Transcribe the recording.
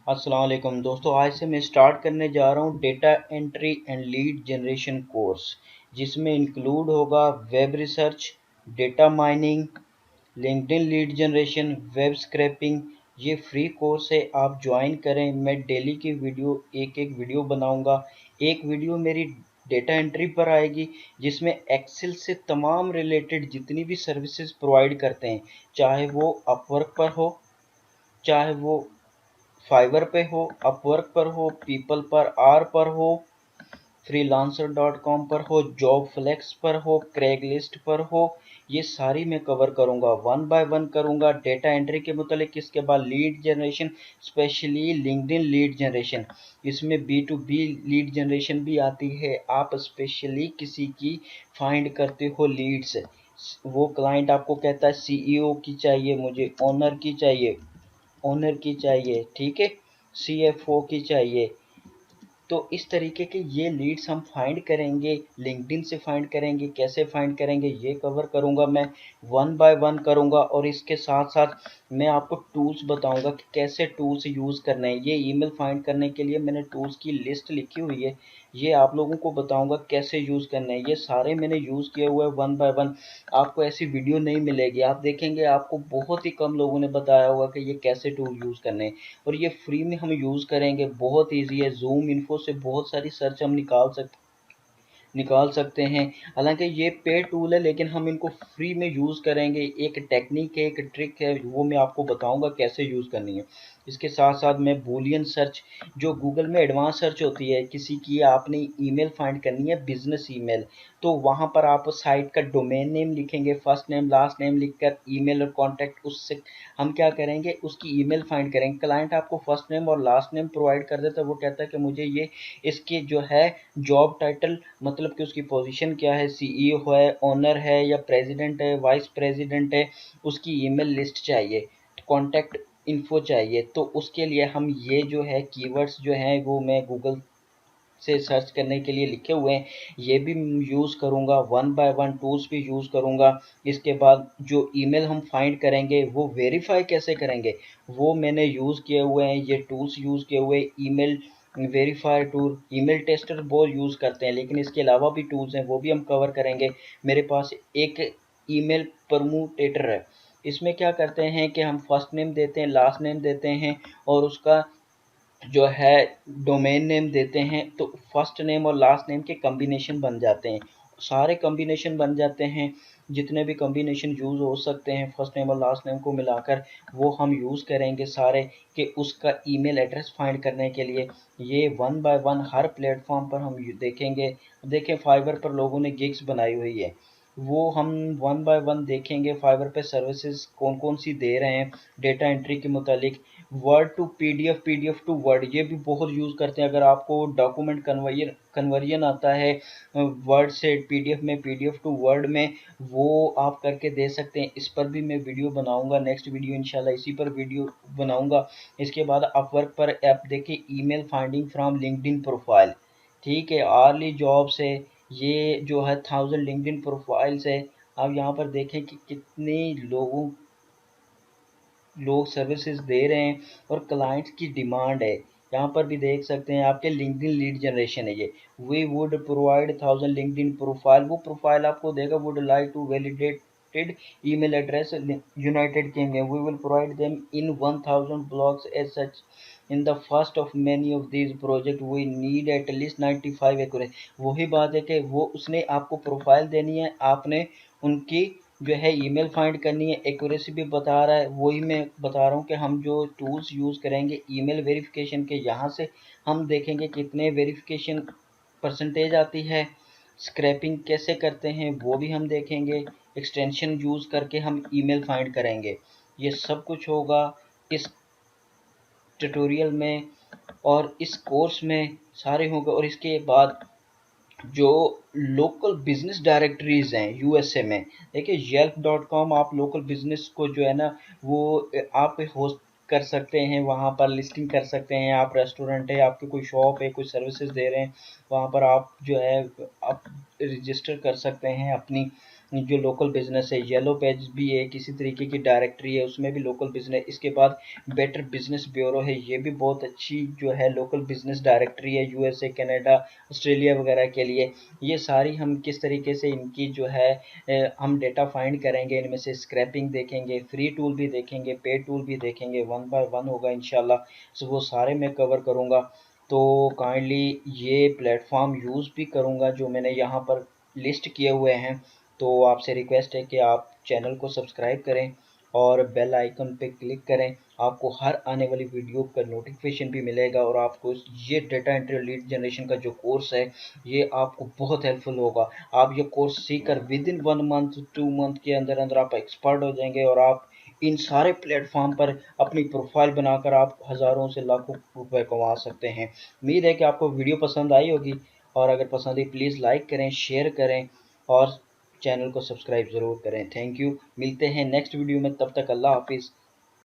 अस्सलाम वालेकुम दोस्तों, आज से मैं स्टार्ट करने जा रहा हूँ data entry and lead generation course, जिसमें इंक्लूड होगा web research, data mining, LinkedIn lead generation, web scrapping. ये फ्री कोर्स है, आप ज्वाइन करें। मैं डेली की वीडियो एक एक वीडियो बनाऊंगा। एक वीडियो मेरी डेटा एंट्री पर आएगी, जिसमें एक्सेल से तमाम रिलेटेड जितनी भी सर्विसेज प्रोवाइड करते हैं, चाहे वो अपवर्क पर हो, चाहे वो फाइवर पे हो, अपवर्क पर हो, पीपल पर, आर पर हो, freelancer.com पर हो, जॉब फ्लेक्स पर हो, क्रैग लिस्ट पर हो। ये सारी मैं कवर करूंगा, वन बाय वन करूंगा डेटा एंट्री के मुतालिक। इसके बाद lead generation, specially LinkedIn lead generation, इसमें B2B लीड जनरेशन भी आती है। आप स्पेशली किसी की फाइंड करते हो लीड्स, वो क्लाइंट आपको कहता है CEO की चाहिए मुझे, ओनर की चाहिए, ठीक है, CFO की चाहिए। तो इस तरीके के ये लीड्स हम फाइंड करेंगे, लिंक्डइन से फाइंड करेंगे। कैसे फाइंड करेंगे ये कवर करूंगा मैं, वन बाय वन करूंगा। और इसके साथ साथ मैं आपको टूल्स बताऊंगा कि कैसे टूल्स यूज़ करने हैं। ये ईमेल फाइंड करने के लिए मैंने टूल्स की लिस्ट लिखी हुई है, ये आप लोगों को बताऊंगा कैसे यूज़ करना है। ये सारे मैंने यूज़ किए हुए हैं वन बाय वन। आपको ऐसी वीडियो नहीं मिलेगी, आप देखेंगे आपको बहुत ही कम लोगों ने बताया होगा कि ये कैसे टूल यूज़ करने हैं। और ये फ्री में हम यूज़ करेंगे, बहुत ईजी है। जूम इन्फो से बहुत सारी सर्च हम निकाल सकते हैं। हालांकि ये पेड टूल है, लेकिन हम इनको फ्री में यूज़ करेंगे। एक टेक्निक है, एक ट्रिक है, वो मैं आपको बताऊंगा कैसे यूज़ करनी है। इसके साथ साथ मैं बूलियन सर्च, जो गूगल में एडवांस सर्च होती है, किसी की आपने ईमेल फाइंड करनी है, बिजनेस ईमेल, तो वहां पर आप साइट का डोमेन नेम लिखेंगे, फर्स्ट नेम लास्ट नेम लिखकर ईमेल और कॉन्टैक्ट, उससे हम क्या करेंगे, उसकी ईमेल फाइंड करेंगे। क्लाइंट आपको फर्स्ट नेम और लास्ट नेम प्रोवाइड कर देता है, वो कहता है कि मुझे ये इसके जो है जॉब टाइटल, मतलब कि उसकी पोजीशन क्या है, CEO है, ओनर है या प्रेसिडेंट है, वाइस प्रेसिडेंट है, उसकी ईमेल लिस्ट चाहिए, कॉन्टैक्ट इन्फो चाहिए। तो उसके लिए हम ये जो है कीवर्ड्स जो हैं वो मैं गूगल से सर्च करने के लिए लिखे हुए हैं, ये भी यूज़ करूँगा, वन बाय वन टूल्स भी यूज़ करूँगा। इसके बाद जो ईमेल हम फाइंड करेंगे वो वेरीफाई कैसे करेंगे, वो मैंने यूज़ किए हुए हैं, ये टूल्स यूज़ किए हुए। Email verify tool, email tester बहुत यूज़ करते हैं, लेकिन इसके अलावा भी टूल्स हैं, वो भी हम कवर करेंगे। मेरे पास एक ईमेल परमूटेटर है, इसमें क्या करते हैं कि हम फर्स्ट नेम देते हैं, लास्ट नेम देते हैं, और उसका जो है डोमेन नेम देते हैं। तो फर्स्ट नेम और लास्ट नेम के कॉम्बिनेशन बन जाते हैं, सारे कॉम्बिनेशन बन जाते हैं, जितने भी कॉम्बिनेशन यूज़ हो सकते हैं फर्स्ट नेम और लास्ट नेम को मिलाकर, वो हम यूज़ करेंगे सारे, कि उसका ईमेल एड्रेस फाइंड करने के लिए। ये one by one her platform पर हम देखेंगे। देखें, फाइवर पर लोगों ने गिग्स बनाई हुई है, वो हम वन बाय वन देखेंगे। फाइवर पे सर्विसेज कौन कौन सी दे रहे हैं डेटा एंट्री के मुतालिक। Word to PDF, PDF to word, ये भी बहुत यूज़ करते हैं। अगर आपको डॉक्यूमेंट कन्वर्जन आता है वर्ड से PDF में, PDF टू वर्ड में, वो आप करके दे सकते हैं। इस पर भी मैं वीडियो बनाऊंगा, नेक्स्ट वीडियो इंशाल्लाह इसी पर वीडियो बनाऊंगा। इसके बाद अपवर्क पर आप देखिए, email finding from LinkedIn profile, ठीक है, आर्ली जॉब से, ये जो है 1000 लिंक्डइन प्रोफाइल्स है। आप यहाँ पर देखें कि कितने लोग सर्विसेज दे रहे हैं और क्लाइंट्स की डिमांड है। यहाँ पर भी देख सकते हैं, आपके लिंक्डइन लीड जनरेशन है ये। We would provide 1000 LinkedIn profile, वो प्रोफाइल आपको देगा, would like to validated email address United Kingdom, we will provide them in 1000 blogs as such. In the first of many of these project we need at least 95 accurate. वही बात है कि वो उसने आपको प्रोफाइल देनी है, आपने उनकी जो है ईमेल फाइंड करनी है, एक्यूरेसी भी बता रहा है। वही मैं बता रहा हूँ कि हम जो टूल्स यूज़ करेंगे ईमेल वेरिफिकेशन के, यहाँ से हम देखेंगे कितने वेरिफिकेशन परसेंटेज आती है। स्क्रैपिंग कैसे करते हैं वो भी हम देखेंगे, एक्सटेंशन यूज़ करके हम ईमेल फाइंड करेंगे। ये सब कुछ होगा इस ट्यूटोरियल में और इस कोर्स में, सारे होंगे। और इसके बाद जो लोकल बिजनेस डायरेक्टरीज हैं USA में, देखिए yelp.com, आप लोकल बिजनेस को जो है ना वो आप होस्ट कर सकते हैं, वहाँ पर लिस्टिंग कर सकते हैं। आप रेस्टोरेंट है, आपकी कोई शॉप है, कोई सर्विसेज दे रहे हैं, वहाँ पर आप जो है आप रजिस्टर कर सकते हैं अपनी जो लोकल बिजनेस है, येलो पेज भी एक इसी तरीके की डायरेक्टरी है, उसमें भी लोकल बिजनेस। इसके बाद बेटर बिजनेस ब्यूरो है, ये भी बहुत अच्छी जो है लोकल बिजनेस डायरेक्टरी है यूएसए, कनाडा, ऑस्ट्रेलिया वगैरह के लिए। ये सारी हम किस तरीके से इनकी जो है हम डेटा फाइंड करेंगे, इनमें से स्क्रैपिंग देखेंगे, फ्री टूल भी देखेंगे, पेड टूल भी देखेंगे, वन बाय वन होगा इंशाल्लाह। सो वो सारे मैं कवर करूँगा। तो काइंडली ये प्लेटफॉर्म यूज़ भी करूँगा जो मैंने यहाँ पर लिस्ट किए हुए हैं। तो आपसे रिक्वेस्ट है कि आप चैनल को सब्सक्राइब करें और बेल आइकन पे क्लिक करें। आपको हर आने वाली वीडियो का नोटिफिकेशन भी मिलेगा और आपको ये डेटा एंट्री लीड जनरेशन का जो कोर्स है ये आपको बहुत हेल्पफुल होगा। आप ये कोर्स सीखकर विद इन 1 मंथ 2 मंथ के अंदर अंदर आप एक्सपर्ट हो जाएंगे और आप इन सारे प्लेटफॉर्म पर अपनी प्रोफाइल बनाकर आप हज़ारों से लाखों रुपए कमा सकते हैं। उम्मीद है कि आपको वीडियो पसंद आई होगी, और अगर पसंद आई प्लीज़ लाइक करें, शेयर करें और चैनल को सब्सक्राइब ज़रूर करें। Thank you. मिलते हैं नेक्स्ट वीडियो में, तब तक अल्लाह हाफिज़।